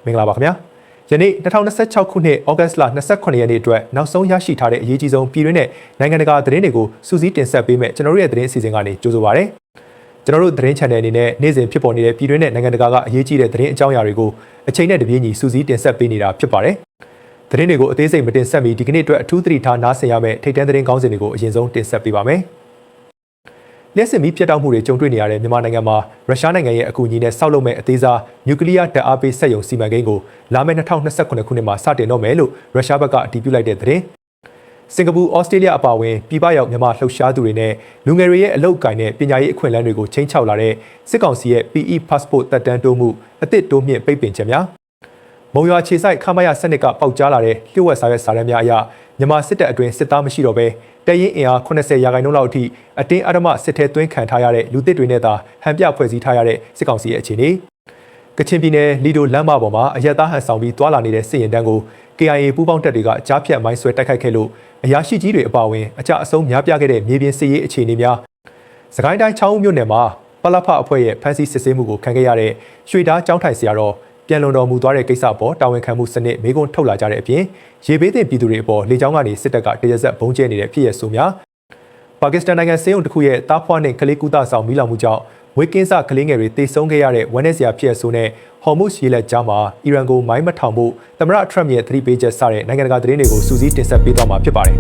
မင်္ဂလာပါခင်ဗျာယနေ့2026ခုနှစ်ဩဂတ်စ်လ29ရက်နေ့အတွက်နောက်ဆုံးရရှိထားတဲ့အရေးကြီးဆုံးပြည်တွင်းနဲ့နိုင်ငံတကာသတင်းတွေကိုစူးစီးတင်ဆက်ပေးမယ်ကျွန်တော်တို့ရဲ့သတင်းအစီအစဉ်ကနေကြိုဆိုပါရစေကျွန်တော်တို့သတင်း channel အနေနဲ့နေ့စဉ်ဖြစ်ပေါ်နေတဲ့ပြည်တွင်းနဲ့နိုင်ငံတကာကအရေးကြီးတဲ့သတင်းအကြောင်းအရာတွေကိုအချိန်နဲ့တပြေးညီစူးစီးတင်ဆက်ပေးနေတာဖြစ်ပါတယ်သတင်းတွေကိုအသေးစိတ်မတင်ဆက်မီဒီကနေ့အတွက်အထူးသတိထားနားဆင်ရမယ့်ထိပ်တန်းသတင်းကောင်းစဉ်တွေကိုအရင်ဆုံးတင်ဆက်ပေးပါမယ်လျှက်စစ်မီးပြတ်တောက်မှုတွေကြုံတွေ့နေရတဲ့မြန်မာနိုင်ငံမှာရုရှားနိုင်ငံရဲ့အကူအညီနဲ့ဆောက်လုပ်မဲ့အသေးစားနျူကလ িয়ার ဓာတ်အားပေးစက်ရုံစီမံကိန်းကိုလာမယ့်2029ခုနှစ်မှာစတင်တော့မယ်လို့ရုရှားဘက်ကအတည်ပြုလိုက်တဲ့သတင်းစင်ကာပူ၊ဩစတြေးလျအပါအဝင်ပြည်ပရောက်မြန်မာလှုပ်ရှားသူတွေနဲ့လူငယ်တွေရဲ့အလုပ်အကိုင်နဲ့ပညာရေးအခွင့်အလမ်းတွေကိုချိန်ချောက်လာတဲ့စစ်ကောင်စီရဲ့ PE passport တက်တန်းတိုးမှုအသစ်တိုးမြင့်ပိတ်ပင်ချက်များမုံရွာခြေဆိုင်ခမာရစနစ်ကပေါက်ကြားလာတဲ့လျှို့ဝှက်စာရွက်စာတမ်းများအရမြန်မာစစ်တပ်အတွင်းစစ်သားမရှိတော့ဘဲတရင်အင်အား80ရာခိုင်နှုန်းလောက်အထိအတင်းအဓမ္မစစ်ထဲသွင်းခံထားရတဲ့လူသစ်တွေနဲ့သာဟန်ပြဖွဲ့စည်းထားရတဲ့စစ်ကောင်စီရဲ့အခြေအနေကချင်ပြည်နယ်လီဒိုလမ်းမပေါ်မှာအရက်သားဟန်ဆောင်ပြီးတွာလာနေတဲ့စစ်ရင်တန်းကို KIA ပူးပေါင်းတပ်တွေကကြားဖြတ်မိုင်းဆွဲတိုက်ခိုက်ခဲ့လို့အရာရှိကြီးတွေအပါအဝင်အကြအဆုံးများပြားခဲ့တဲ့မြေပြင်စစ်ရေးအခြေအနေများစကိုင်းတိုင်းချောင်းဦးမြို့နယ်မှာပလဖအဖွဲ့ရဲ့ဖမ်းဆီးစစ်ဆေးမှုကိုခံခဲ့ရတဲ့ရွှေသားကျောင်းထိုင်ဆရာတော်ပြန်လွန်တော်မူသွားတဲ့ကိစ္စပေါ်တာဝန်ခံမှုစနစ်မေးခွန်းထုတ်လာကြတဲ့အပြင်ရေဘေးသင့်ပြည်သူတွေအပေါ်လေကြောင်းကနေစစ်တပ်ကတရဇက်ဘုံကျဲနေတဲ့ဖြစ်ရဆိုများပါကစ္စတန်နိုင်ငံစေယုံတစ်ခုရဲ့တားဖွားနဲ့ကလေးကူတာဆောင်မီးလောင်မှုကြောင့်ဝေကင်းစကလေးငယ်တွေတေဆုံးခဲ့ရတဲ့ဝမ်းနည်းစရာဖြစ်ရဆိုနဲ့ဟော်မုစ်ရေလက်ကြားမှာအီရန်ကိုမိုင်းမထောင်ဖို့သမ္မတထရမ့်ရဲ့သတိပေးချက်စတဲ့နိုင်ငံတကာသတင်းတွေကိုစူးစီးတင်ဆက်ပေးသွားမှာဖြစ်ပါတယ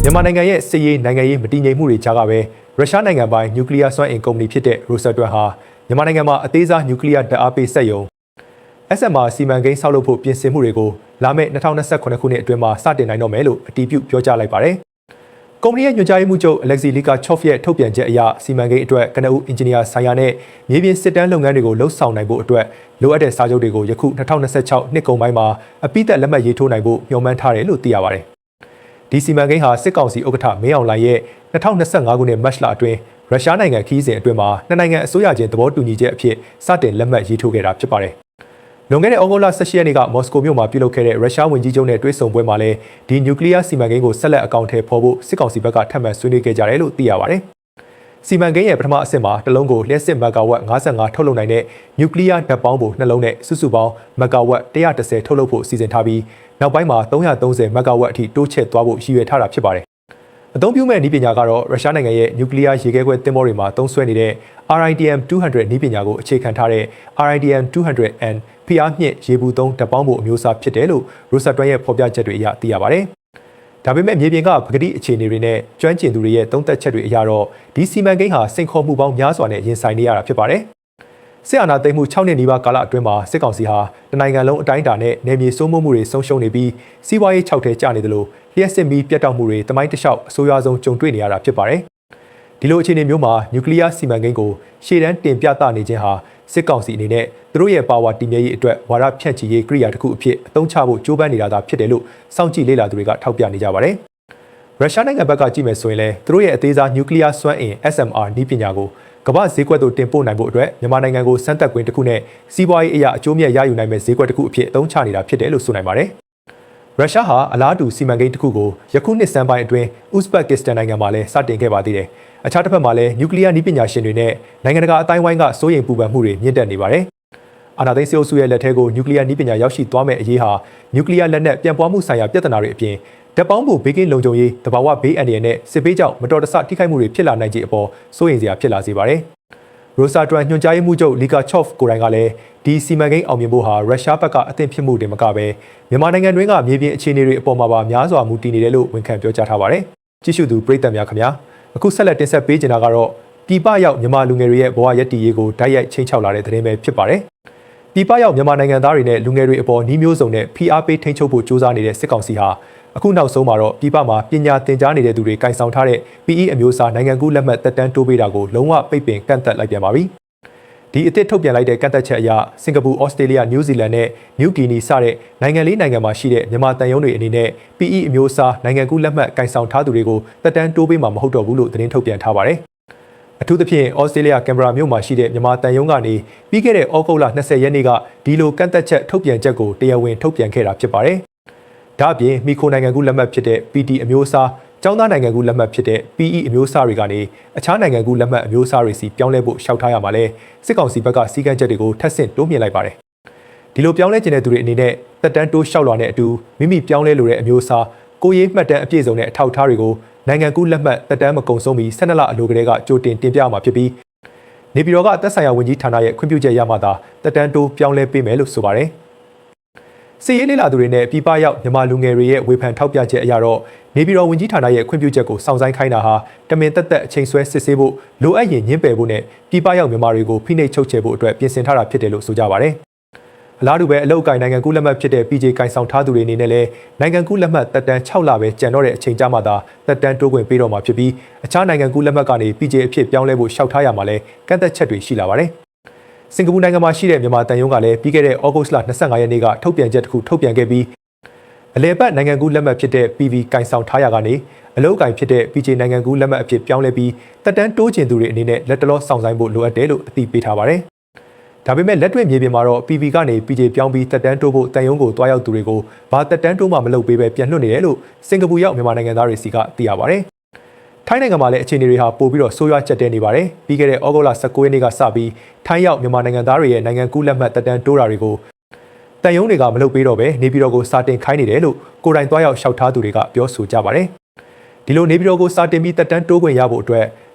်မြန်မာနိုင်ငံရဲ့စစ်ရေးနိုင်ငံရေးမတည်ငြိမ်မှုတွေကြားကပဲရုရှားနိုင်ငံပိုင်နျူကလ িয়ারစွမ်းအင်ကုမ္ပဏီဖြစ်တဲ့ Rosatom ဟာမြန်မာနိုင်ငံမှာအသေးစားနျူကလ িয়ার ဓာတ်အားပေးစက်ရုံ SMR စီမံကိန်းဆောက်လုပ်ဖို့ပြင်ဆင်မှုတွေကိုလာမယ့်2029ခုနှစ်အတွင်းမှာစတင်နိုင်တော့မယ်လို့အတည်ပြုပြောကြားလိုက်ပါတယ်။ကုမ္ပဏီရဲ့ညွှန်ကြားရေးမှူးချုပ် Alexey Likachov ရဲ့ထုတ်ပြန်ချက်အရစီမံကိန်းအတွက်ကနဦးအင်ဂျင်နီယာဆိုင်ရာနဲ့မြေပြင်စစ်တမ်းလုပ်ငန်းတွေကိုလှုပ်ဆောင်နိုင်ဖို့အတွက်လိုအပ်တဲ့စာချုပ်တွေကိုယခု2026နှစ်ကုန်ပိုင်းမှာအပိသက်လက်မှတ်ရေးထိုးနိုင်ဖို့မျှော်မှန်းထားတယ်လို့သိရပါတယ်။ဒီစီမံကိန်းဟာစစ်ကောင်စီဥက္ကဋ္ဌမင်းအောင်လှိုင်ရဲ့2025ခုနှစ်မတ်လအတွင်းရုရှားနိုင်ငံခီးစဉ်အတွင်းမှာနှစ်နိုင်ငံအစိုးရချင်းသဘောတူညီချက်အဖြစ်စတင်လက်မှတ်ရေးထိုးခဲ့တာဖြစ်ပါတယ်။လွန်ခဲ့တဲ့ဩဂုတ်လ18ရက်နေ့ကမော်စကိုမြို့မှာပြုလုပ်ခဲ့တဲ့ရုရှားဝန်ကြီးချုပ်နဲ့တွေ့ဆုံပွဲမှာလည်းဒီနျူကလ িয়ার စီမံကိန်းကိုဆက်လက်အကောင့်ထဲပေါ်ဖို့စစ်ကောင်စီဘက်ကထပ်မံဆွေးနွေးခဲ့ကြတယ်လို့သိရပါတယ်။စီမံကိန်းရဲ့ပထမအဆင့်မှာတစ်လုံးကိုလျှက်စစ်မက်ဂါဝတ်55ထုတ်လုပ်နိုင်တဲ့နျူကလ িয়ার ဓာတ်ပေါင်းပုံနှလုံးနဲ့စုစုပေါင်းမက်ဂါဝတ်110ထုတ်လုပ်ဖို့စီစဉ်ထားပြီးနောက်ပိုင်းမှာ330မက်ဂါဝတ်အထိတိုးချဲ့သွားဖို့ရည်ရွယ်ထားတာဖြစ်ပါတယ်အသုံးပြုမဲ့နည်းပညာကတော့ရုရှားနိုင်ငံရဲ့နျူကလ িয়ার ရေခဲခွဲသင်္ဘောတွေမှာသုံးစွဲနေတဲ့ RIDM 200နည်းပညာကိုအခြေခံထားတဲ့ RIDM 200N ဖိအားမြင့်ရေဘူးသုံးဓာတ်ပေါင်းပုံအမျိုးအစားဖြစ်တယ်လို့ Rosatom ရဲ့ဖော်ပြချက်တွေအရသိရပါတယ်။ဒါပေမဲ့မြေပြင်ကပကတိအခြေအနေတွေနဲ့ကျွမ်းကျင်သူတွေရဲ့သုံးသပ်ချက်တွေအရတော့ဒီစီမံကိန်းဟာစိန်ခေါ်မှုပေါင်းများစွာနဲ့ရင်ဆိုင်နေရတာဖြစ်ပါတယ်။စစ်အာဏာသိမ်းမှု6နှစ်နီးပါးကာလအတွင်းမှာစစ်ကောင်စီဟာတနိုင်ငံလုံးအတိုင်းအတာနဲ့နယ်မြေစိုးမိုးမှုတွေဆုံးရှုံးနေပြီးစီးပွားရေးခြောက်ထဲကျနေသလိုလျှက်စစ်မီးပြတ်တောက်မှုတွေတမိုင်းတလျှောက်အဆိုးရွားဆုံးကြုံတွေ့နေရတာဖြစ်ပါတယ်။ဒီလိုအခြေအနေမျိုးမှာနျူကလ িয়ার စီမံကိန်းကိုရှေ့တန်းတင်ပြသနေခြင်းဟာစစ်ကောင်စီအနေနဲ့သူတို့ရဲ့ပါဝါတည်မြဲရေးအတွက်ဝါဒဖြန့်ချီရေးကိရိယာတစ်ခုအဖြစ်အသုံးချဖို့ကြိုးပမ်းနေတာသာဖြစ်တယ်လို့စောင့်ကြည့်လေ့လာသူတွေကထောက်ပြနေကြပါတယ်။ရုရှားနိုင်ငံဘက်ကကြည့်မယ်ဆိုရင်လည်းသူတို့ရဲ့အသေးစားနျူကလ িয়ার စွမ်းအင် SMR နည်းပညာကိုကမ္ဘာဈေးကွက်သို့တင်ပို့နိုင်ဖို့အတွက်မြန်မာနိုင်ငံကိုစမ်းသပ်ခွင့်တစ်ခုနဲ့စီးပွားရေးအရာအကျိုးမြတ်ရယူနိုင်မဲ့ဈေးကွက်တစ်ခုအဖြစ်အသုံးချနေတာဖြစ်တယ်လို့ဆိုနိုင်ပါတယ်။ရုရှားဟာအလားတူစီမံကိန်းတစ်ခုကိုယခုနှစ်စမ်းပိုင်းအတွင်းဥဇဘက်ကစ္စတန်နိုင်ငံမှာလည်းစတင်ခဲ့ပါသေးတယ်။အခြားတစ်ဖက်မှာလည်းနျူကလ িয়ার နည်းပညာရှင်တွေနဲ့နိုင်ငံတကာအတိုင်းဝိုင်းကစိုးရိမ်ပူပန်မှုတွေမြင့်တက်နေပါတယ်။အာဏာသိမ်းစစ်အုပ်စုရဲ့လက်ထဲကိုနျူကလ িয়ার နည်းပညာရောက်ရှိသွားမဲ့အရေးဟာနျူကလ িয়ার လက်နက်ပြန့်ပွားမှုဆိုင်ရာပြဿနာတွေအပြင်ဓာတ်ပေါင်းဖို့ဘေးကင်းလုံခြုံရေးတဘာဝဘေးအန္တရာယ်နဲ့စစ်ဘေးကြောင့်မတော်တဆထိခိုက်မှုတွေဖြစ်လာနိုင်ခြေအပေါ်စိုးရိမ်စရာဖြစ်လာစေပါတယ်။ Rosatom ညွှန်ကြားရေးမှူးချုပ် Likachov ကိုယ်တိုင်ကလည်းဒီစီမံကိန်းအောင်မြင်ဖို့ဟာရုရှားဘက်ကအသင့်ဖြစ်မှုတွေမကပဲမြန်မာနိုင်ငံတွင်းကမြေပြင်အခြေအနေတွေအပေါ်မှာပါများစွာမူတည်နေတယ်လို့ဝန်ခံပြောကြားထားပါတယ်။ကြည့်ရှုသူပရိသတ်များခင်ဗျာအခုဆက်လက်တင်ဆက်ပေးချင်တာကတော့ပြည်ပရောက်မြန်မာလူငယ်တွေရဲ့ဘဝရည်တည်ရေးကိုတိုက်ရိုက်ချိန်ချောက်လာတဲ့သတင်းပဲဖြစ်ပါတယ်။ပြည်ပရောက်မြန်မာနိုင်ငံသားတွေနဲ့လူငယ်တွေအပေါ်နှီးမျိုးစုံနဲ့ဖိအားပေးထိန်းချုပ်ဖို့ကြိုးစားနေတဲ့စစ်ကောင်စီဟာအခုနောက်ဆုံးမှာတော့ပြည်ပမှာပညာသင်ကြားနေတဲ့သူတွေကင်ဆောင်ထားတဲ့ PE အမျိုးအစားနိုင်ငံကူးလက်မှတ်သက်တမ်းတိုးပေးတာကိုလုံးဝပိတ်ပင်ကန့်သတ်လိုက်ပြန်ပါပြီ။ဒီအသစ်ထုတ်ပြန်လိုက်တဲ့ကန့်သတ်ချက်အရစင်ကာပူ၊ဩစတြေးလျ၊နယူးဇီလန်နဲ့နယူးဂီနီစတဲ့နိုင်ငံလေးနိုင်ငံမှာရှိတဲ့မြန်မာတန်ယုံတွေအနေနဲ့ PE အမျိုးအစားနိုင်ငံကူးလက်မှတ်ကင်ဆောင်ထားသူတွေကိုသက်တမ်းတိုးပေးမှာမဟုတ်တော့ဘူးလို့သတင်းထုတ်ပြန်ထားပါတယ်။အထူးသဖြင့်ဩစတြေးလျကင်မရာမြို့မှာရှိတဲ့မြန်မာတန်ယုံကနေပြီးခဲ့တဲ့ဩဂုတ်လ20ရက်နေ့ကဒီလိုကန့်သတ်ချက်ထုတ်ပြန်ချက်ကိုတရားဝင်ထုတ်ပြန်ခဲ့တာဖြစ်ပါတယ်။ဒါ့အပြင်မိခိုနိုင်ငံကူးလက်မှတ်ဖြစ်တဲ့ PT အမျိုးအစား ကျောင်းသားနိုင်ငံကူးလက်မှတ်ဖြစ်တဲ့ PE အမျိုးအစားတွေကနေအခြားနိုင်ငံကူးလက်မှတ်အမျိုးအစားတွေစီပြောင်းလဲဖို့လျှောက်ထားရမှာလဲစစ်ကောင်စီဘက်ကစီကံချက်တွေကိုထပ်ဆင့်တိုးမြှင့်လိုက်ပါတယ်ဒီလိုပြောင်းလဲခြင်းတဲ့သူတွေအနေနဲ့တက်တန်းတိုးလျှောက်လွှာနဲ့အတူမိမိပြောင်းလဲလိုတဲ့အမျိုးအစားကိုရေးမှတ်တမ်းအပြည့်စုံတဲ့အထောက်အထားတွေကိုနိုင်ငံကူးလက်မှတ်တက်တန်းမကုန်ဆုံးမီ12လအလိုကလေးကကြိုတင်တင်ပြမှာဖြစ်ပြီးနေပြည်တော်ကသက်ဆိုင်ရာဝန်ကြီးဌာနရဲ့ခွင့်ပြုချက်ရမှသာတက်တန်းတိုးပြောင်းလဲပေးမယ်လို့ဆိုပါတယ်စီရေးလေးလာသူတွေနဲ့ပြည်ပရောက်မြန်မာလူငယ်တွေရဲ့ဝေဖန်ထောက်ပြချက်အရတော့နေပြည်တော်ဝန်ကြီးဌာနရဲ့ခွင့်ပြုချက်ကိုစောင့်ဆိုင်ခိုင်းတာဟာတမင်သက်သက်အချိန်ဆွဲစစ်ဆေးဖို့လိုအပ်ရင်ညှင်းပယ်ဖို့နဲ့ပြည်ပရောက်မြန်မာတွေကိုဖိနှိပ်ချုပ်ချယ်ဖို့အတွက်ပြင်ဆင်ထားတာဖြစ်တယ်လို့ဆိုကြပါတယ်အလားတူပဲအလောက်ကိုင်နိုင်ငံကူးလက်မှတ်ဖြစ်တဲ့ PJ ကိုင်ဆောင်ထားသူတွေအနေနဲ့လည်းနိုင်ငံကူးလက်မှတ်တက်တန်း6လပဲကျန်တော့တဲ့အချိန်ကြာမှသာတက်တန်းတိုးခွင့်ပေးတော့မှာဖြစ်ပြီးအခြားနိုင်ငံကူးလက်မှတ်ကနေ PJ အဖြစ်ပြောင်းလဲဖို့လျှောက်ထားရမှာလဲကန့်သက်ချက်တွေရှိလာပါတယ်စင်ကာပူနိုင်ငံမှာရှိတဲ့မြန်မာတန်ယုံကလည်းပြီးခဲ့တဲ့ဩဂုတ်လ25ရက်နေ့ကထုတ်ပြန်ချက်တစ်ခုထုတ်ပြန်ခဲ့ပြီးအလဲပတ်နိုင်ငံကူးလက်မှတ်ဖြစ်တဲ့ PV ကိုင်ဆောင်ထားရကနေအလောက်ကိုင်ဖြစ်တဲ့ PJ နိုင်ငံကူးလက်မှတ်အဖြစ်ပြောင်းလဲပြီးတက်တန်းတိုးကျင်သူတွေအနေနဲ့လက်တလောဆောင်ဆိုင်ဖို့လိုအပ်တယ်လို့အသိပေးထားပါတယ်ဒါပေမဲ့လက်တွေ့မြေပြင်မှာတော့ PV ကနေ PJ ပြောင်းပြီးတက်တန်းတိုးဖို့တန်ယုံကိုတွားရောက်သူတွေကိုဘာတက်တန်းတိုးမှမလုပ်ပေးပဲပြန်လွှတ်နေတယ်လို့စင်ကာပူရောက်မြန်မာနိုင်ငံသားတွေစီကသိရပါတယ်ထိုင်းနိုင်ငံမှာလည်းအခြေအနေတွေဟာပို့ပြီးတော့ဆိုးရွားချက်တဲနေပါတယ်ပြီးခဲ့တဲ့ဩဂုတ်လ19ရက်နေ့ကစပြီးထိုင်းရောက်မြန်မာနိုင်ငံသားတွေရဲ့နိုင်ငံကူးလက်မှတ်တက်တန်းတိုးတာတွေကိုတန်ယုံတွေကမလုပ်ပေးတော့ပဲနေပြည်တော်ကိုစာတင်ခိုင်းနေတယ်လို့ကိုယ်တိုင်တွားရောက်လျှောက်ထားသူတွေကပြောဆိုကြပါတယ်ဒီလိုနေပြည်တော်ကိုစာတင်ပြီးတက်တန်းတိုးခွင့်ရဖို့အတွက်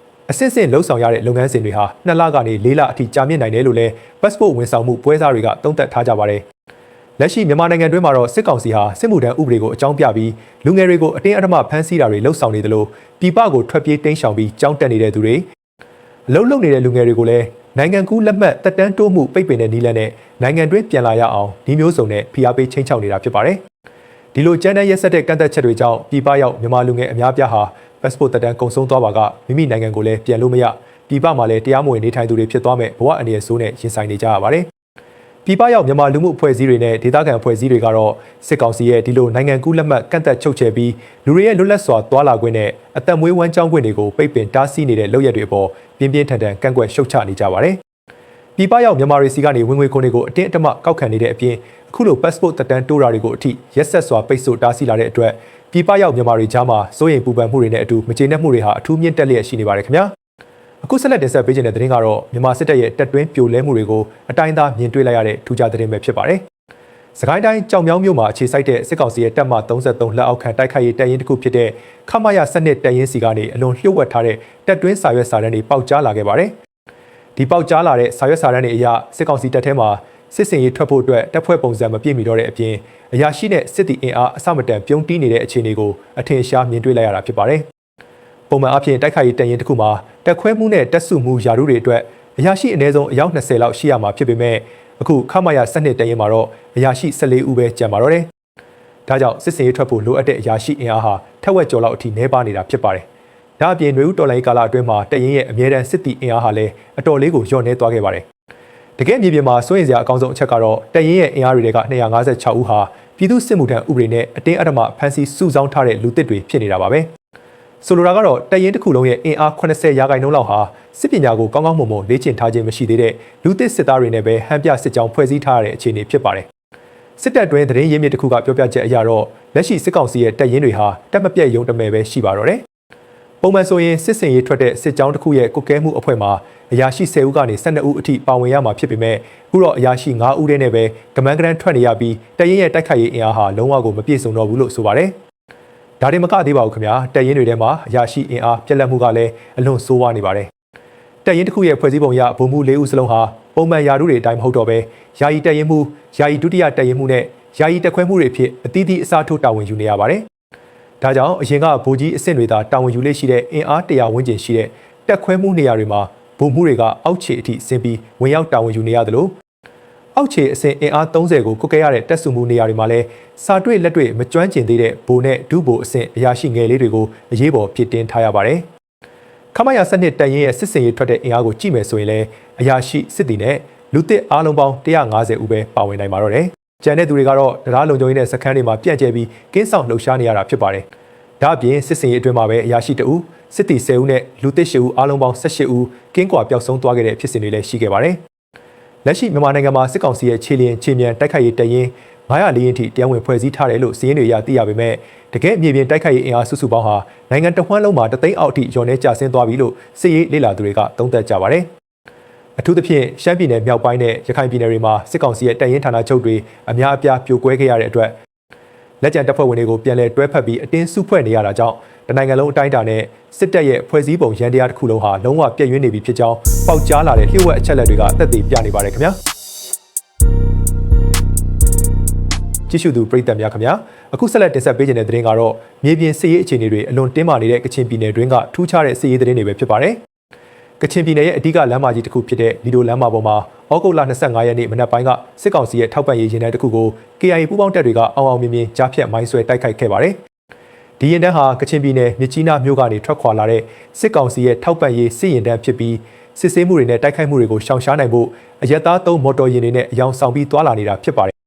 အစစ်စစ်လှုပ်ဆောင်ရတဲ့လုပ်ငန်းစဉ်တွေဟာ2လကနေ4လအထိကြာမြင့်နိုင်တယ်လို့လည်း passport ဝန်ဆောင်မှုပွဲစားတွေကသုံးသပ်ထားကြပါတယ်လက်ရှိမြန်မာနိုင်ငံတွင်းမှာတော့စစ်ကောင်စီဟာစစ်မှုထမ်းဥပဒေကိုအကြောင်းပြပြီးလူငယ်တွေကိုအတင်းအဓမ္မဖမ်းဆီးတာတွေလှုပ်ဆောင်နေတယ်လို့ပြည်ပကိုထွက်ပြေးတိမ်းရှောင်ပြီးကြောင်းတက်နေတဲ့သူတွေအလုပ်လုပ်နေတဲ့လူငယ်တွေကိုလည်းနိုင်ငံကူးလက်မှတ်တက်တန်းတိုးမှုပိတ်ပင်တဲ့နည်းလမ်းနဲ့နိုင်ငံတွင်းပြန်လာရအောင်ဒီမျိုးစုံနဲ့ဖိအားပေးချိန်ချောက်နေတာဖြစ်ပါတယ်ဒီလိုကြမ်းတမ်းရက်စက်တဲ့ကန့်သက်ချက်တွေကြောင့်ပြည်ပရောက်မြန်မာလူငယ်အများပြားဟာ passport တက်တန်းကုန်ဆုံးသွားပါကမိမိနိုင်ငံကိုလည်းပြန်လို့မရပြည်ပမှာလည်းတရားမဝင်နေထိုင်သူတွေဖြစ်သွားမဲ့ဘဝအနေအဆိုးနဲ့ရင်ဆိုင်နေကြရပါတယ်ပြည်ပရောက်မြန်မာလူမှုအဖွဲ့အစည်းတွေနဲ့ဒေသခံအဖွဲ့အစည်းတွေကတော့စစ်ကောင်စီရဲ့ဒီလိုနိုင်ငံကူးလက်မှတ်ကန့်သက်ချုပ်ချယ်ပြီးလူတွေရဲ့လွတ်လပ်စွာသွာလာခွင့်နဲ့အသက်မွေးဝမ်းကျောင်းခွင့်တွေကိုပိတ်ပင်တားဆီးနေတဲ့လုပ်ရက်တွေအပေါ်ပြင်းပြင်းထန်ထန်ကန့်ကွက်ရှုတ်ချနေကြပါတယ်။ပြည်ပရောက်မြန်မာတွေစီကနေဝင်ငွေခွန်တွေကိုအတင်းအဓမ္မကောက်ခံနေတဲ့အပြင်အခုလို passport တက်တန်းတိုးတာတွေကိုအထိရက်ဆက်စွာပိတ်ဆို့တားဆီးလာတဲ့အတွက်ပြည်ပရောက်မြန်မာတွေကြားမှာစိုးရိမ်ပူပန်မှုတွေနဲ့အတူမကျေနပ်မှုတွေဟာအထူးမြင့်တက်လျက်ရှိနေပါတယ်ခင်ဗျာ။အခုဆက်လက်တင်ဆက်ပေးခြင်းတဲ့သတင်းကတော့မြန်မာစစ်တပ်ရဲ့တပ်တွင်းပြိုလဲမှုတွေကိုအတိုင်းအသားမြင်တွေ့လိုက်ရတဲ့ထူးခြားသတင်းပဲဖြစ်ပါတယ်။စကိုင်းတိုင်းကြောင်မြောင်းမြို့မှာအခြေစိုက်တဲ့စစ်ကောင်စီရဲ့တပ်မ33လက်အောက်ခံတိုက်ခိုက်ရေးတပ်ရင်းတစ်ခုဖြစ်တဲ့ခမရ12တပ်ရင်းစီကနေအလွန်လျှို့ဝှက်ထားတဲ့တပ်တွင်းစာရွက်စာတမ်းတွေပေါက်ကြားလာခဲ့ပါတယ်။ဒီပေါက်ကြားလာတဲ့စာရွက်စာတမ်းတွေအရစစ်ကောင်စီတပ်ထဲမှာစစ်စင်ရေးထွက်ဖို့အတွက်တပ်ဖွဲ့ပုံစံမပြည့်မီတော့တဲ့အပြင်အရာရှိနဲ့စစ်တီအင်အားအစမတန်ပြုံးတီးနေတဲ့အခြေအနေကိုအထင်ရှားမြင်တွေ့လိုက်ရတာဖြစ်ပါတယ်။ပုံမှန်အဖြစ်တိုက်ခိုက်ရေးတပ်ရင်းတစ်ခုမှာတက်ခွဲမှုနဲ့တက်စုမှုယာရုတွေအတွက်အရာရှိအနည်းဆုံးအယောက်20လောက်ရှိရမှာဖြစ်ပေမဲ့အခုခမရ12တပ်ရင်းမှာတော့အရာရှိ14ဦးပဲကျန်ပါတော့တယ်။ဒါကြောင့်စစ်စင်ရေးထွက်ဖို့လိုအပ်တဲ့အရာရှိအင်အားဟာထက်ဝက်ကျော်လောက်အထိနှဲပါနေတာဖြစ်ပါတယ်။ဒါအပြင်ຫນွေဦးတော်လိုင်းကာလအတွင်းမှာတပ်ရင်းရဲ့အမြဲတမ်းစစ်တီအင်အားဟာလည်းအတော်လေးကိုလျော့နှဲသွားခဲ့ပါတယ်။တကယ်မြေပြင်မှာစိုးရိမ်စရာအကောင်းဆုံးအချက်ကတော့တပ်ရင်းရဲ့အင်အားတွေက256ဦးဟာပြည်သူ့စစ်မှုထမ်းဥပဒေနဲ့အတင်းအဓမ္မဖမ်းဆီးစုဆောင်းထားတဲ့လူသစ်တွေဖြစ်နေတာပါပဲ။ဆိုလိုတာကတော့တပ်ရင်းတစ်ခုလုံးရဲ့အင်အား80ရာခိုင်နှုန်းလောက်ဟာစစ်ပညာကိုကောင်းကောင်းမွန်မွန်လေ့ကျင့်ထားခြင်းမရှိသေးတဲ့လူသစ်စစ်သားတွေနဲ့ပဲဟန်ပြစစ်ကြောင်းဖွဲ့စည်းထားရတဲ့အခြေအနေဖြစ်ပါတယ်။စစ်တပ်တွင်းသတင်းရင်းမြစ်တစ်ခုကပြောပြချက်အရတော့လက်ရှိစစ်ကောင်စီရဲ့တပ်ရင်းတွေဟာတပ်မပြတ်ရုံတမယ်ပဲရှိပါတော့တယ်။ပုံမှန်ဆိုရင်စစ်စင်ရေးထွက်တဲ့စစ်ကြောင်းတစ်ခုရဲ့ကုကဲမှုအဖွဲ့မှာအရာရှိ10ဦးကနေ12ဦးအထိပါဝင်ရမှာဖြစ်ပေမဲ့အခုတော့အရာရှိ9ဦးတည်းနဲ့ပဲကမန်းကရန်ထွက်နေရပြီးတပ်ရင်းရဲ့တိုက်ခိုက်ရေးအင်အားဟာလုံးဝကိုမပြည့်စုံတော့ဘူးလို့ဆိုပါတယ်။ဒါတွေမကသေးပါဘူးခင်ဗျာတပ်ရင်းတွေထဲမှာအရာရှိအင်အားပြက်လက်မှုကလည်းအလွန်ဆိုးဝါးနေပါတယ်တပ်ရင်းတစ်ခုရဲ့ဖွဲ့စည်းပုံအရဗိုလ်မှူး4ဦးစလုံးဟာပုံမှန်ယာရုတွေအတိုင်းမဟုတ်တော့ပဲယာယီတပ်ရင်းမှုယာယီဒုတိယတပ်ရင်းမှုနဲ့ယာယီတပ်ခွဲမှုတွေဖြစ်အသီးသီးအစားထိုးတာဝန်ယူနေရပါတယ်ဒါကြောင့်အရင်ကဗိုလ်ကြီးအဆင့်တွေသာတာဝန်ယူလေ့ရှိတဲ့အင်အား100ဝန်းကျင်ရှိတဲ့တပ်ခွဲမှုနေရာတွေမှာဗိုလ်မှူးတွေကအောက်ခြေအထိဆင်းပြီးဝင်ရောက်တာဝန်ယူနေရတယ်လို့အောက်ခြေအဆင့်အင်အား30ကိုကုတ်ကဲရတဲ့တပ်စုမှုနေရာတွေမှာလည်းစာတွေ့လက်တွေ့မကျွမ်းကျင်သေးတဲ့ဗိုလ်နဲ့ဒုဗိုလ်အဆင့်အရာရှိငယ်လေးတွေကိုအရေးပေါ်ဖြစ်တင်ထားရပါတယ်။ခမရ12တပ်ရင်းရဲ့စစ်စင်ရေးထွက်တဲ့အင်အားကိုကြည့်မယ်ဆိုရင်လည်းအရာရှိစစ်တီနဲ့လူသစ်အားလုံးပေါင်း150ဦးပဲပါဝင်နိုင်ပါတော့တယ်။ကျန်တဲ့သူတွေကတော့တရားလုံခြုံရေးနဲ့စခန်းတွေမှာပြန့်ကျဲပြီးကင်းဆောင်လှုပ်ရှားနေရတာဖြစ်ပါတယ်။ဒါအပြင်စစ်စင်ရေးအတွင်းမှာပဲအရာရှိ2ဦးစစ်တီ10ဦးနဲ့လူသစ်10ဦးအားလုံးပေါင်း18ဦးကင်းကွာပျောက်ဆုံးသွားခဲ့တဲ့ဖြစ်စဉ်တွေလည်းရှိခဲ့ပါတယ်။လက်ရှိမြန်မာနိုင်ငံမှာစစ်ကောင်စီရဲ့ခြေလျင်ခြေမြန်တိုက်ခိုက်ရေးတပ်ရင်း 904ရင်ထိတရားဝင်ဖွဲ့စည်းထားတယ်လို့စီးရင်တွေအရသိရပေမဲ့တကယ်မြေပြင်တိုက်ခိုက်ရေးအင်အားစုစုပေါင်းဟာနိုင်ငံတစ်ဝန်းလုံးမှာ3သိန်းအောက်အထိလျော့နေကျဆင်းသွားပြီလို့စစ်ရေးလေ့လာသူတွေကသုံးသပ်ကြပါတယ်အထူးသဖြင့်ရှမ်းပြည်နယ်မြောက်ပိုင်းနဲ့ရခိုင်ပြည်နယ်တွေမှာစစ်ကောင်စီရဲ့တပ်ရင်းဌာနချုပ်တွေအများအပြားပြိုကွဲခဲ့ရတဲ့အတွက်လက်ကျန်တပ်ဖွဲ့ဝင်တွေကိုပြန်လည်တွဲဖက်ပြီးအတင်းစုဖွဲ့နေရတာကြောင့်တနိုင်ငံလုံးအတိုင်းအတာနဲ့စစ်တပ်ရဲ့ဖွဲ့စည်းပုံရန်တရားတစ်ခုလုံးဟာလုံးဝပြည့်ရွံ့နေပြီဖြစ်ကြောင်းပေါက်ကြားလာတဲ့လျှို့ဝှက်အချက်အလက်တွေကသက်သေပြနေပါတယ်ခင်ဗျာကြည့်ရှုသူပရိသတ်များခင်ဗျာအခုဆက်လက်တင်ဆက်ပေးခြင်းတဲ့သတင်းကတော့မြေပြင်စစ်ရေးအခြေအနေတွေအလွန်တင်းမာနေတဲ့ကချင်ပြည်နယ်တွင်းကထူးခြားတဲ့စစ်ရေးသတင်းတွေပဲဖြစ်ပါတယ်ကချင်ပြည်နယ်ရဲ့အဓိကလမ်းမကြီးတစ်ခုဖြစ်တဲ့လီဒိုလမ်းမပေါ်မှာဩဂုတ်လ25ရက်နေ့မနက်ပိုင်းကစစ်ကောင်စီရဲ့ထောက်ပံ့ရေးရင်တန်းတစ်ခုကို KIA ပူးပေါင်းတပ်တွေကအောင်မြင်ကြားဖြတ်မိုင်းဆွဲတိုက်ခိုက်ခဲ့ပါတယ်ဒီရင်တန်းဟာကချင်ပြည်နယ်မြစ်ကြီးနားမြို့ကနေထွက်ခွာလာတဲ့စစ်ကောင်စီရဲ့ထောက်ပံ့ရေးစစ်ရင်တန်းဖြစ်ပြီးစစ်ဆေးမှုတွေနဲ့တိုက်ခိုက်မှုတွေကိုရှောင်ရှားနိုင်ဖို့အရက်သားသုံးမော်တော်ယာဉ်တွေနဲ့အယောင်ဆောင်ပြီးတွာလာနေတာဖြစ်ပါတယ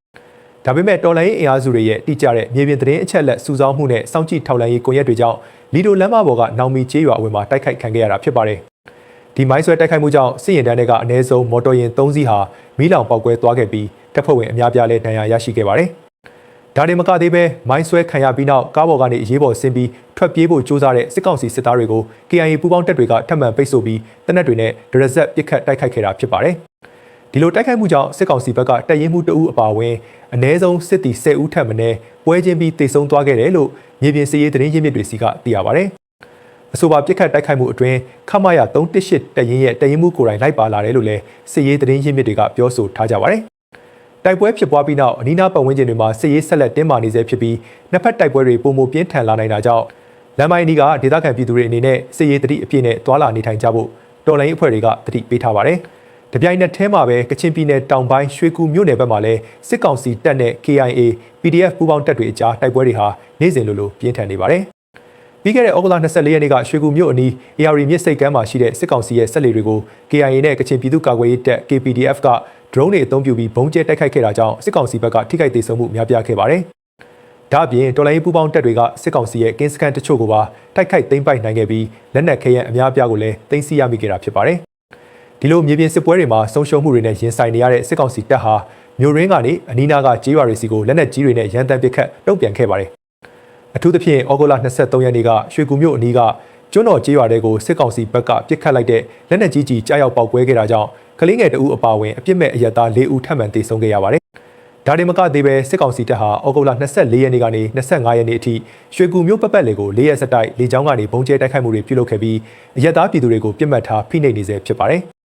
်ဒါပေမဲ့တော်လှန်ရေးအင်အားစုတွေရဲ့တိကျတဲ့မြေပြင်သတင်းအချက်အလက်စုဆောင်းမှုနဲ့စောင့်ကြည့်ထောက်လှမ်းရေးကွန်ရက်တွေကြောင့်လီဒိုလမ်းမပေါ်ကနောင်မီကျေးရွာအဝယ်မှာတိုက်ခိုက်ခံခဲ့ရတာဖြစ်ပါတယ်ဒီမိုင်းဆွဲတိုက်ခိုက်မှုကြောင့်စစ်ရင်တန်းတွေကအနည်းဆုံးမော်တော်ယာဉ်3စီးဟာမီးလောင်ပေါက်ကွဲသွားခဲ့ပြီးတပ်ဖွဲ့ဝင်အများပြားလည်းဒဏ်ရာရရှိခဲ့ပါတယ်ဒါတွေမကသေးပဲမိုင်းဆွဲခံရပြီးနောက်ကားပေါ်ကနေအရေးပေါ်ဆင်းပြီးထွက်ပြေးဖို့ကြိုးစားတဲ့စစ်ကောင်စီစစ်သားတွေကို KIA ပူးပေါင်းတပ်တွေကထပ်မံပိတ်ဆို့ပြီးတပ်နက်တွေနဲ့ဒရဇက်ပစ်ခတ်တိုက်ခိုက်ခဲ့တာဖြစ်ပါတယ်ဒီလိုတိုက်ခိုက်မှုကြောင့်စစ်ကောင်စီဘက်ကတပ်ရင်းမှုတအုပ်အပါအဝင်အနည်းဆုံးစစ်သည်10ဦးထပ်မံပွဲချင်းပြီးတိတ်ဆုံးသွားခဲ့တယ်လို့မြေပြင်စစ်ရေးသတင်းရင်းမြစ်တွေစီကသိရပါတယ်အဆိုပါပြစ်ခတ်တိုက်ခိုက်မှုအတွင်းခမရ318တပ်ရင်းရဲ့တပ်ရင်းမှုကိုယ်တိုင်လိုက်ပါလာတယ်လို့လည်းစစ်ရေးသတင်းရင်းမြစ်တွေကပြောဆိုထားကြပါတယ်။တိုက်ပွဲဖြစ်ပွားပြီးနောက်အနီးနားပတ်ဝန်းကျင်တွေမှာစစ်ရေးဆက်လက်တင်းမာနေဆဲဖြစ်ပြီးနှစ်ဖက်တိုက်ပွဲတွေပုံမပြင်းထန်လာနိုင်တာကြောင့်လမ်းမိုင်းဒီကဒေသခံပြည်သူတွေအနေနဲ့စစ်ရေးတတိအပြည့်နဲ့တွာလာနေထိုင်ကြဖို့တော်လှန်ရေးအဖွဲ့တွေကတတိပေးထားပါတယ်။တပြိုင်နက်တည်းမှာပဲကချင်ပြည်နယ်တောင်ပိုင်းရွှေကူမြို့နယ်ဘက်မှာလည်းစစ်ကောင်စီတပ်နဲ့ KIA PDF ပူးပေါင်းတပ်တွေအကြားတိုက်ပွဲတွေဟာနေ့စဉ်လိုပြင်းထန်နေပါတယ်။ပြီးခဲ့တဲ့ဩဂုတ်လ24ရက်နေ့ကရွှေကူမြို့အနီး AR မြစ်စိတ်ကမ်းမှာရှိတဲ့စစ်ကောင်စီရဲ့စက်လှေတွေကို KIA နဲ့ကချင်ပြည်သူ့ကာကွယ်ရေးတပ် KPDF က drone တွေအသုံးပြုပြီးဘုံကျဲတိုက်ခိုက်ခဲ့တာကြောင့်စစ်ကောင်စီဘက်ကထိခိုက်ဒေဆုံးမှုများပြားခဲ့ပါတယ်။ဒါ့အပြင်တော်လိုင်းပူးပေါင်းတပ်တွေကစစ်ကောင်စီရဲ့ကင်းစခန်းတချို့ကိုပါတိုက်ခိုက်သိမ်းပိုက်နိုင်ခဲ့ပြီးလက်နက်ခဲယမ်းအများအပြားကိုလည်းသိမ်းဆည်းရမိခဲ့တာဖြစ်ပါတယ်။ဒီလိုမြေပြင်စစ်ပွဲတွေမှာဆုံးရှုံးမှုတွေနဲ့ရင်ဆိုင်နေရတဲ့စစ်ကောင်စီတပ်ဟာမြို့ရင်းကနေအနီးနားကကြေးရွာတွေစီကိုလက်နက်ကြီးတွေနဲ့ရန်တမ်းပစ်ခတ်တုံ့ပြန်ခဲ့ပါတယ်အထူးသဖြင့်ဩဂုတ်လ23ရက်နေ့ကရွှေကူမြို့အနီးကကျွန်းတော်ကျေးရွာတွေကိုစစ်ကောင်စီဘက်ကပစ်ခတ်လိုက်တဲ့လက်နက်ကြီးကြီးကြားရောက်ပေါက်ကွဲခဲ့တာကြောင့်ကလေးငယ်တအုပ်အပါအဝင်အပြစ်မဲ့အရက်သား4ဦးထပ်မံသေဆုံးခဲ့ရပါတယ်။ဒါတွေမကသေးပဲစစ်ကောင်စီတပ်ဟာဩဂုတ်လ24ရက်နေ့ကနေ25ရက်နေ့အထိရွှေကူမြို့ပတ်ပတ်လည်ကို4ရက်ဆက်တိုက်လေကြောင်းကနေဘုံကျဲတိုက်ခိုက်မှုတွေပြုလုပ်ခဲ့ပြီးအရက်သားပြည်သူတွေကိုပြစ်မှတ်ထားဖိနှိပ်နေဆဲဖြစ်ပါတယ်။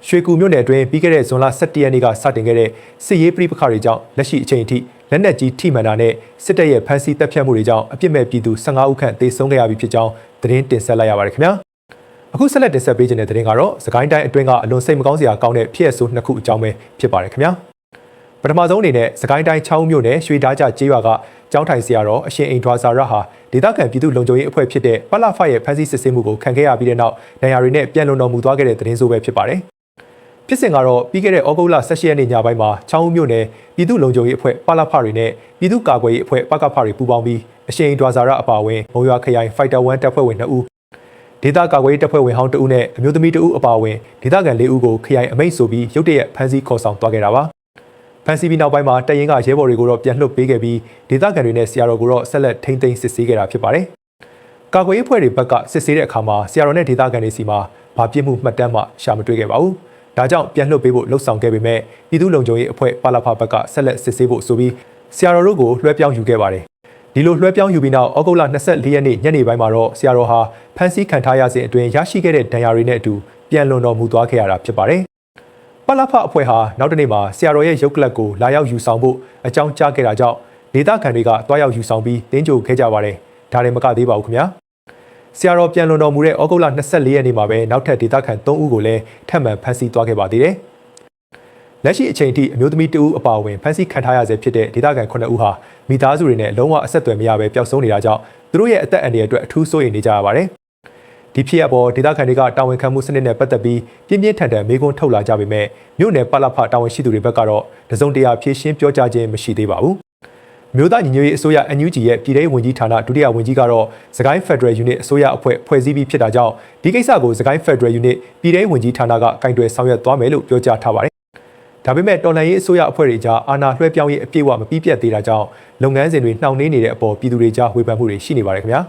ရွှေကူမြို့နယ်အတွင်းပြီးခဲ့တဲ့ဇွန်လ17ရက်နေ့ကစတင်ခဲ့တဲ့စစ်ရေးပဋိပက္ခတွေကြောင့်လက်ရှိအချိန်အထိလက်နက်ကြီးထိမှန်တာနဲ့စစ်တပ်ရဲ့ဖမ်းဆီးတပ်ဖြတ်မှုတွေကြောင့်အပြစ်မဲ့ပြည်သူ15ဦးခန့်သေဆုံးခဲ့ရပြီဖြစ်ကြောင်းသတင်းတင်ဆက်လိုက်ရပါတယ်ခင်ဗျာအခုဆက်လက်တင်ဆက်ပေးခြင်းတဲ့သတင်းကတော့စကိုင်းတိုင်းအတွင်းကအလွန်စိတ်မကောင်းစရာကောင်းတဲ့ဖြစ်ရပ်ဆိုးနှစ်ခုအကြောင်းပဲဖြစ်ပါတယ်ခင်ဗျာပထမဆုံးအနေနဲ့စကိုင်းတိုင်းချောင်းမြို့နယ်ရွှေဓားကြကျေးရွာကကျောင်းထိုင်ဆရာတော်အရှင်အိမ်ထွာစာရဟာဒေသခံပြည်သူလုံခြုံရေးအဖွဲ့ဖြစ်တဲ့ပလဖရဲ့ဖမ်းဆီးစစ်ဆေးမှုကိုခံခဲ့ရပြီးတဲ့နောက်ဒဏ်ရာတွေနဲ့ပြန်လွန်တော်မူသွားခဲ့တဲ့သတင်းဆိုးပဲဖြစ်ပါတယ်ဖြစ်စဉ်ကတော့ပြီးခဲ့တဲ့ဩဂုတ်လ18ရက်နေ့ညပိုင်းမှာချောင်းဦးမြို့နယ်ပြည်သူ့လုံခြုံရေးအဖွဲ့ပလဖတွေနဲ့ပြည်သူ့ကာကွယ်ရေးအဖွဲ့ပကဖတွေပူးပေါင်းပြီးအရှိန်ဒွာဇာရအပါအဝင်မုံရွာခရိုင်ဖိုက်တာ1တပ်ဖွဲ့ဝင်2ဦးဒေသကာကွယ်ရေးတပ်ဖွဲ့ဝင်ဟောင်း2ဦးနဲ့အမျိုးသမီး2ဦးအပါအဝင်ဒေသခံ4ဦးကိုခရိုင်အမိန့်ဆိုပြီးရုတ်တရက်ဖမ်းဆီးခေါ်ဆောင်သွားခဲ့တာပါဖမ်းဆီးပြီးနောက်ပိုင်းမှာတပ်ရင်းကရဲဘော်တွေကိုတော့ပြန်လွှတ်ပေးခဲ့ပြီးဒေသခံတွေနဲ့ဆရာတော်ကိုတော့ဆက်လက်ထိန်းသိမ်းစစ်ဆေးခဲ့တာဖြစ်ပါတယ်ကာကွယ်ရေးအဖွဲ့တွေဘက်ကစစ်ဆေးတဲ့အခါမှာဆရာတော်နဲ့ဒေသခံတွေစီမှာဘာပြစ်မှုမှတ်တမ်းမှရှာမတွေ့ခဲ့ပါဘူးဒါကြောင့်ပြန်လွှတ်ပေးဖို့လှုံ့ဆော်ခဲ့ပေမဲ့ပြည်သူ့လုံခြုံရေးအဖွဲ့ပလဖဘက်ကဆက်လက်စစ်ဆေးဖို့ဆိုပြီးဆရာတော်တို့ကိုလွှဲပြောင်းယူခဲ့ပါတယ်ဒီလိုလွှဲပြောင်းယူပြီးနောက်ဩဂုတ်လ24ရက်နေ့ညနေပိုင်းမှာတော့ဆရာတော်ဟာဖမ်းဆီးခံထားရစဉ်အတွင်းရရှိခဲ့တဲ့ဒဏ်ရာတွေနဲ့အတူပြန်လွန်တော်မူသွားခဲ့ရတာဖြစ်ပါတယ်ပလဖအဖွဲ့ဟာနောက်တနေ့မှာဆရာတော်ရဲ့ရုပ်ကလပ်ကိုလာရောက်ယူဆောင်ဖို့အကြောင်းကြားခဲ့တာကြောင့်ဒေသခံတွေကတွားရောက်ယူဆောင်ပြီးတင်းကြိုခဲ့ကြပါတယ်ဒါတွေမကသေးပါဘူးခင်ဗျာဆရာတော်ပြန်လွန်တော်မူတဲ့ဩဂုတ်လ24ရက်နေ့မှာပဲနောက်ထပ်ဒေသခံ3ဦးကိုလည်းထပ်မံဖမ်းဆီးသွားခဲ့ပါသေးတယ်။လက်ရှိအချိန်ထိအမျိုးသမီး2ဦးအပါအဝင်ဖမ်းဆီးခံထားရဆဲဖြစ်တဲ့ဒေသခံ9ဦးဟာမိသားစုတွေနဲ့လုံးဝအဆက်အသွယ်မရဘဲပျောက်ဆုံးနေတာကြောင့်သူတို့ရဲ့အသက်အန္တရာယ်အတွက်အထူးစိုးရိမ်နေကြရပါတယ်။ဒီဖြစ်ရပ်ပေါ်ဒေသခံတွေကတာဝန်ခံမှုစနစ်နဲ့ပတ်သက်ပြီးပြင်းပြင်းထန်ထန်မေးခွန်းထုတ်လာကြပေမဲ့မြို့နယ်ပလဖတာဝန်ရှိသူတွေဘက်ကတော့တစုံတရာဖြေရှင်းပြောကြားခြင်းမရှိသေးပါဘူး။မြို့သားညီညွတ်ရေးအစိုးရ NUG ရဲ့ပြည်ထောင်ဝန်ကြီးဌာနဒုတိယဝန်ကြီးကတော့စကိုင်း Federal Unit အစိုးရအဖွဲ့ဖွဲ့စည်းပြီးဖြစ်တာကြောင့်ဒီကိစ္စကိုစကိုင်း Federal Unit ပြည်ထောင်ဝန်ကြီးဌာနကကင်တွယ်ဆောင်ရွက်သွားမယ်လို့ပြောကြားထားပါတယ်။ ဒါပေမဲ့တော်လှန်ရေးအစိုးရအဖွဲ့တွေကြားအာဏာလွှဲပြောင်းရေးအပြည့်အဝမပြီးပြတ်သေးတာကြောင့်လုပ်ငန်းစဉ်တွေနှောင့်နှေးနေတဲ့အပေါ်ပြည်သူတွေကြားဝေဖန်မှုတွေရှိနေပါတယ်ခင်ဗျာ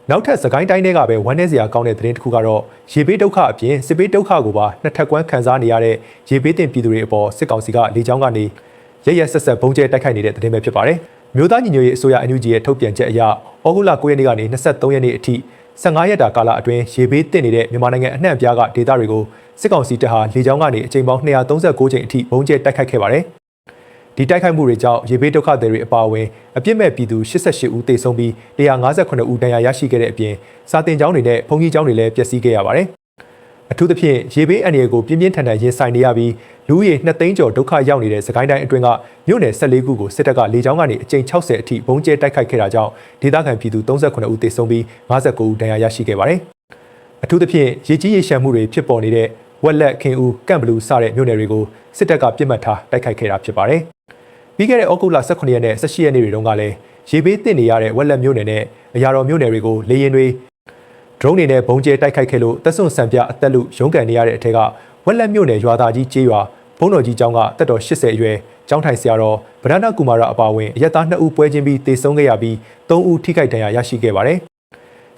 နောက်ထပ်စကိုင်းတိုင်းတွေကပဲဝမ်းနည်းစရာကောင်းတဲ့သတင်းတစ်ခုကတော့ရေဘေးဒုက္ခအပြင်စစ်ဘေးဒုက္ခကိုပါနှစ်ထပ်ကွမ်းခံစားနေရတဲ့ရေဘေးတင်ပြည်သူတွေအပေါ်စစ်ကောင်စီကလေကြောင်းကနေရရဆက်ဆက်ဘုံကျဲတိုက်ခိုက်နေတဲ့သတင်းပဲဖြစ်ပါတယ်မြို့သားညီညွတ်ရေးအစိုးရ NUG ရဲ့ထုတ်ပြန်ချက်အရဩဂုတ်လ9ရက်နေ့ကနေ23ရက်နေ့အထိ15ရက်တာကာလအတွင်းရေဘေးတင်နေတဲ့မြန်မာနိုင်ငံအနှံ့အပြားကဒေသတွေကိုစစ်ကောင်စီတပ်ဟာလေကြောင်းကနေအကြိမ်ပေါင်း239ကြိမ်အထိဘုံကျဲတိုက်ခိုက်ခဲ့ပါတယ်ဒီတိုက်ခိုက်မှုတွေကြောင့်ရေဘေးဒုက္ခသည်တွေအပါအဝင်အပြစ်မဲ့ပြည်သူ88ဦးသေဆုံးပြီး158ဦးဒဏ်ရာရရှိခဲ့တဲ့အပြင်စာတင်ကျောင်းတွေနဲ့ဘုံကြီးကျောင်းတွေလည်းပျက်စီးခဲ့ရပါတယ်အထူးသဖြင့်ရေဘေးအန္တရာယ်ကိုပြင်းပြင်းထန်ထန်ရင်ဆိုင်နေရပြီးလူဦးရေ2သိန်းကျော်ဒုက္ခရောက်နေတဲ့စကိုင်းတိုင်းအတွင်းကမြို့နယ်14ခုကိုစစ်တပ်ကလေကြောင်းကနေအကြိမ်60အထိဘုံကျဲတိုက်ခိုက်ခဲ့တာကြောင့်ဒေသခံပြည်သူ39ဦးသေဆုံးပြီး59ဦးဒဏ်ရာရရှိခဲ့ပါတယ်အထူးသဖြင့်ရေကြီးရေရှမ်းမှုတွေဖြစ်ပေါ်နေတဲ့ဝက်လက်ခင်ဦးကန့်ဘလူးစတဲ့မြို့နယ်တွေကိုစစ်တပ်ကပြစ်မှတ်ထားတိုက်ခိုက်ခဲ့တာဖြစ်ပါတယ်ပြီးခဲ့တဲ့ဩဂုတ်လ18ရက်နဲ့18ရက်နေ့တွေတုန်းကလည်းရေဘေးသင့်နေရတဲ့ဝက်လက်မြို့နယ်နဲ့အရာတော်မြို့နယ်တွေကိုလေရင်တွေဒရုန်းတွေနဲ့ဘုံကျဲတိုက်ခိုက်ခဲ့လို့တပ်စွန်စံပြအသက်လူရုန်းကန်နေရတဲ့အထက်ကဝက်လက်မြို့နယ်ရွာသားကြီးကျေးရွာဘုံတော်ကြီးကျောင်းကတက်တော်80အရွယ်ကျောင်းထိုင်ဆရာတော်ဗဒနာကူမာရအပါအဝင်အရက်သား2ဦးပွဲချင်းပြီးတေဆုံးခဲ့ရပြီး3ဦးထိခိုက်ဒဏ်ရာရရှိခဲ့ပါတယ်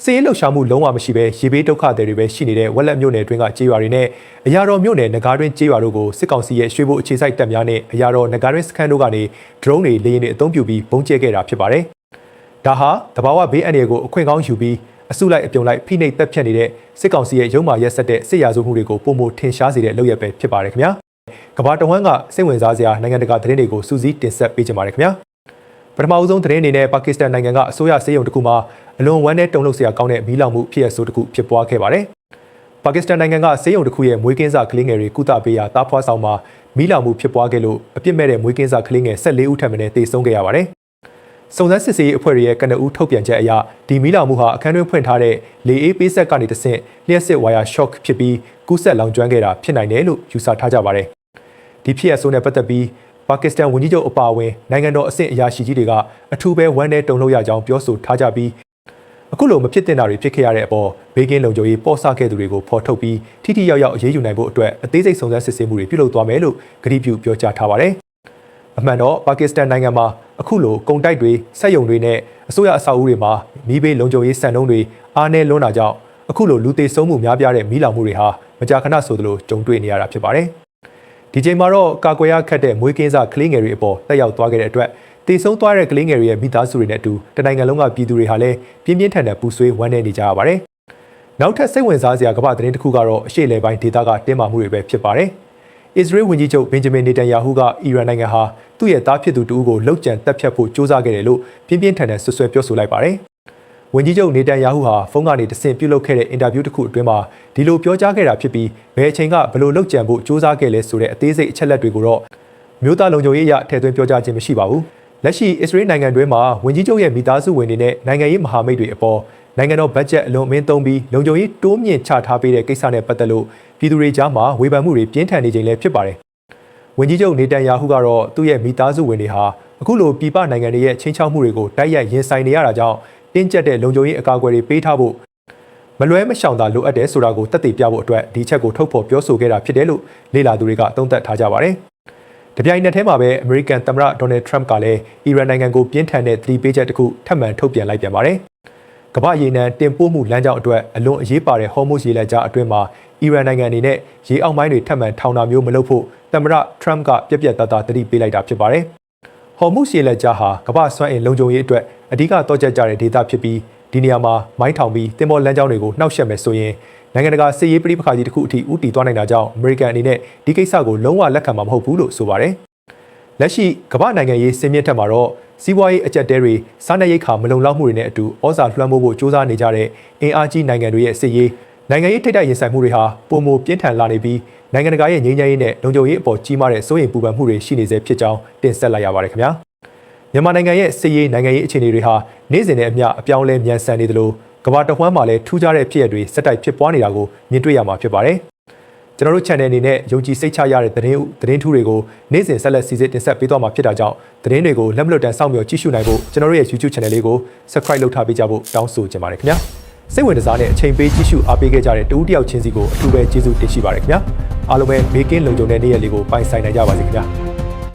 စစ်ရေးလှုပ်ရှားမှုလုံးဝမရှိဘဲရေဘေးဒုက္ခတွေပဲရှိနေတဲ့ဝက်လက်မြို့နယ်တွင်းကကျေးရွာတွေနဲ့အရာတော်မြို့နယ်နဂါးတွင်းကျေးရွာတို့ကိုစစ်ကောင်စီရဲ့ရွှေဘိုအခြေစိုက်တပ်များနဲ့အရာတော်နဂါးတွင်းစခန်းတို့ကနေဒရုန်းတွေလေယာဉ်တွေအသုံးပြုပြီးဘုံကျဲခဲ့တာဖြစ်ပါတယ်။ဒါဟာတဘာဝဘေးအန္တရာယ်ကိုအခွင့်ကောင်းယူပြီးအစုလိုက်အပြုံလိုက်ဖိနှိပ်တပ်ဖြတ်နေတဲ့စစ်ကောင်စီရဲ့ရုံးမာရက်ဆက်တဲ့စစ်ရာဇဝမှုတွေကိုပုံမထင်ရှားစေတဲ့လုပ်ရပဲဖြစ်ပါတယ်ခင်ဗျာ။ကမ္ဘာတဝန်းကစိတ်ဝင်စားစရာနိုင်ငံတကာသတင်းတွေကိုစူးစီးတင်ဆက်ပေးကြပါမယ်ခင်ဗျာ။ပထမအဆုံးသတင်းအနေနဲ့ပါကစ္စတန်နိုင်ငံကအစိုးရစေယုံတစ်ခုမှာအလွန်ဝမ်းနည်းတုန်လှုပ်စရာကောင်းတဲ့မီးလောင်မှုဖြစ်ရဆိုးတစ်ခုဖြစ်ပွားခဲ့ပါတယ်။ပါကစ္စတန်နိုင်ငံကစေယုံတစ်ခုရဲ့မွေးကင်းစကလေးငယ်တွေကုသပေးရာတားဖွားဆောင်မှာမီးလောင်မှုဖြစ်ပွားခဲ့လို့အပြစ်မဲ့တဲ့မွေးကင်းစကလေးငယ်14ဦးထပ်မံတေဆုံးခဲ့ရပါတယ်။စုံစမ်းစစ်ဆေးရေးအဖွဲ့ရဲ့ကနဦးထုတ်ပြန်ချက်အရဒီမီးလောင်မှုဟာအခန်းတွင်းဖွင့်ထားတဲ့လေအေးပေးဆက်ကနေတဆင့်လျှက်စစ်ဝါယာ shock ဖြစ်ပြီးကူးဆက်လောင်ကျွမ်းခဲ့တာဖြစ်နိုင်တယ်လို့ယူဆထားကြပါတယ်။ဒီဖြစ်ရဆိုးနဲ့ပတ်သက်ပြီးပါကစ္စတန်ဝန်ကြီးချုပ်အပါအဝင်နိုင်ငံတော်အဆင့်အရာရှိကြီးတွေကအထူးပဲဝမ်းနည်းတုန်လှုပ်ရကြောင်းပြောဆိုထားကြပြီးအခုလိုမဖြစ်တင်တာတွေဖြစ်ခဲ့ရတဲ့အပေါ်ဘေးကင်းလုံခြုံရေးပေါ်ဆခဲ့သူတွေကိုဖော်ထုတ်ပြီးထိထိရောက်ရောက်အရေးယူနိုင်ဖို့အတွက်အသေးစိတ်စုံစမ်းစစ်ဆေးမှုတွေပြုလုပ်သွားမယ်လို့ကတိပြုပြောကြားထားပါတယ်။အမှန်တော့ပါကစ္စတန်နိုင်ငံမှာအခုလိုကုန်တိုက်တွေစက်ရုံတွေနဲ့အစိုးရအဆောက်အဦတွေမှာမီးဘေးလုံခြုံရေးစံနှုန်းတွေအားနည်းလွန်းတာကြောင့်အခုလိုလူသေဆုံးမှုများပြားတဲ့မီးလောင်မှုတွေဟာမကြာခဏဆိုသလိုကြုံတွေ့နေရတာဖြစ်ပါတယ်။ဒီချိန်မှာတော့ကာကွယ်ရခက်တဲ့မွေးကင်းစကလေးငယ်တွေအပေါ်တက်ရောက်သွားခဲ့တဲ့အတွက်တေဆုံးသွားတဲ့ကလေးငယ်တွေရဲ့မိသားစုတွေနဲ့အတူတနိုင်ငံလုံးကပြည်သူတွေဟာလည်းပြင်းပြင်းထန်ထန်ပူဆွေးဝမ်းနည်းနေကြရပါတယ်။နောက်ထပ်စိတ်ဝင်စားစရာကမ္ဘာသတင်းတစ်ခုကတော့အရှေ့အလယ်ပိုင်းဒေသကတင်းမာမှုတွေပဲဖြစ်ပါတယ်။အစ္စရေးဝန်ကြီးချုပ်ဘင်ဂျမင်နေတန်ယာဟုကအီရန်နိုင်ငံဟာသူ့ရဲ့သားဖြစ်သူတူကိုလှုပ်ကြံတပ်ဖြတ်ဖို့ကြိုးစားခဲ့တယ်လို့ပြင်းပြင်းထန်ထန်ဆွဆွဲပြောဆိုလိုက်ပါတယ်။ဝန်ကြီးချုပ်နေတန်ယာဟုဟာဖုန်းကနေတဆင့်ပြုလုပ်ခဲ့တဲ့အင်တာဗျူးတစ်ခုအတွင်းမှာဒီလိုပြောကြားခဲ့တာဖြစ်ပြီးဘယ်အချိန်ကဘယ်လိုလှုပ်ကြံဖို့ကြိုးစားခဲ့လဲဆိုတဲ့အသေးစိတ်အချက်လက်တွေကိုတော့မြို့သားလုံခြုံရေးအရထည့်သွင်းပြောကြားခြင်းမရှိပါဘူး။လက်ရှိအစ္စရေးနိုင်ငံတွင်းမှာဝန်ကြီးချုပ်ရဲ့မိသားစုဝင်တွေနဲ့နိုင်ငံရေးမဟာမိတ်တွေအပေါ်နိုင်ငံတော်ဘတ်ဂျက်အလွန်အမင်းသုံးပြီးလုံခြုံရေးတိုးမြင့်ချထားပေးတဲ့ကိစ္စနဲ့ပတ်သက်လို့ပြည်သူတွေကြားမှာဝေဖန်မှုတွေပြင်းထန်နေချိန်လည်းဖြစ်ပါတယ်။ဝန်ကြီးချုပ်နေတန်ယာဟုကတော့သူ့ရဲ့မိသားစုဝင်တွေဟာအခုလိုပြည်ပနိုင်ငံတွေရဲ့ချင်းချောက်မှုတွေကိုတိုက်ရိုက်ရင်ဆိုင်နေရတာကြောင့်တင်းကျပ်တဲ့လုံခြုံရေးအကာအကွယ်တွေပေးထားဖို့မလွဲမရှောင်သာလိုအပ်တယ်ဆိုတာကိုသက်သေပြဖို့အတွက်ဒီချက်ကိုထုတ်ဖော်ပြောဆိုခဲ့တာဖြစ်တယ်လို့လေ့လာသူတွေကသုံးသပ်ထားကြပါတယ်။တပြိုင်နက်တည်းမှာပဲအမေရိကန်သမ္မတဒေါ်နယ်ထရမ့်ကလည်းအီရန်နိုင်ငံကိုပြင်းထန်တဲ့သတိပေးချက်တစ်ခုထပ်မံထုတ်ပြန်လိုက်ပြန်ပါတယ်။ကမ္ဘာရေနံတင်ပို့မှုလမ်းကြောင်းအတွက်အလွန်အရေးပါတဲ့ဟော်မုတ်ရေလက်ကြားအတွင်းမှာအီရန်နိုင်ငံအနေနဲ့ရေအောက်ပိုင်းတွေထပ်မံထောင်တာမျိုးမလုပ်ဖို့သမ္မတထရမ့်ကပြက်ပြက်သားသားသတိပေးလိုက်တာဖြစ်ပါတယ်။ဟော်မုတ်ရေလက်ကြားဟာကမ္ဘာစွမ်းအင်လုံခြုံရေးအတွက်အဓိကတော့ချက်ကြတဲ့ဒေသဖြစ်ပြီးဒီနေရာမှာမိုင်းထောင်ပြီးတင်ပေါ်လမ်းကြောင်းတွေကိုနှောက်ယှက်မယ်ဆိုရင်နိုင်ငံတကာစစ်ရေးပဋိပက္ခကြီးတစ်ခုအထိဦးတည်သွားနိုင်တာကြောင့်အမေရိကန်အနေနဲ့ဒီကိစ္စကိုလုံးဝလက်ခံမှာမဟုတ်ဘူးလို့ဆိုပါတယ်။လက်ရှိကမ္ဘာနိုင်ငံရေးစင်မြင့်ထက်မှာတော့စီးပွားရေးအကျပ်တဲတွေစားနပ်ရိက္ခာမလုံလောက်မှုတွေနဲ့အတူဩဇာလွှမ်းမိုးဖို့ကြိုးစားနေကြတဲ့အင်အားကြီးနိုင်ငံတွေရဲ့စစ်ရေးနိုင်ငံရေးထိပ်တိုက်ရင်ဆိုင်မှုတွေဟာပုံမပြင်းထန်လာနေပြီးနိုင်ငံတကာရဲ့ငြိမ်းချမ်းရေးနဲ့လုံခြုံရေးအပေါ်ကြီးမားတဲ့စိုးရိမ်ပူပန်မှုတွေရှိနေစေဖြစ်ကြောင်းတင်ဆက်လိုက်ရပါတယ်ခင်ဗျာ။မြန်မာနိုင်ငံရဲ့စစ်ရေးနိုင်ငံရေးအခြေအနေတွေဟာနေ့စဉ်နဲ့အမျှအပြောင်းလဲမြန်ဆန်နေသလိုကမ္ဘာတစ်ဝန်းမှာလည်းထူးခြားတဲ့ဖြစ်ရပ်တွေစက်တိုက်ဖြစ်ပွားနေတာကိုမြင်တွေ့ရမှာဖြစ်ပါတယ်။ကျွန်တော်တို့ channel အနေနဲ့ယုံကြည်စိတ်ချရတဲ့သတင်းထူးတွေကိုနေ့စဉ်ဆက်လက်စီစစ်တင်ဆက်ပေးသွားမှာဖြစ်တာကြောင့်သတင်းတွေကိုလက်မလွတ်တမ်းစောင့်မျှော်ကြည့်ရှုနိုင်ဖို့ကျွန်တော်တို့ရဲ့ YouTube channel လေးကို subscribe လုပ်ထားပေးကြဖို့တောင်းဆိုချင်ပါတယ်ခင်ဗျာ။စိတ်ဝင်စားတဲ့အချိန်ပေးကြည့်ရှုအားပေးခဲ့ကြတဲ့တူတယောက်ချင်းစီကိုအထူးပဲကျေးဇူးတင်ရှိပါတယ်ခင်ဗျာ။ အားလုံးပဲဘေးကင်းလုံခြုံတဲ့နေ့ရက်လေးကိုပိုင်ဆိုင်နိုင်ကြပါစေခင်ဗျာ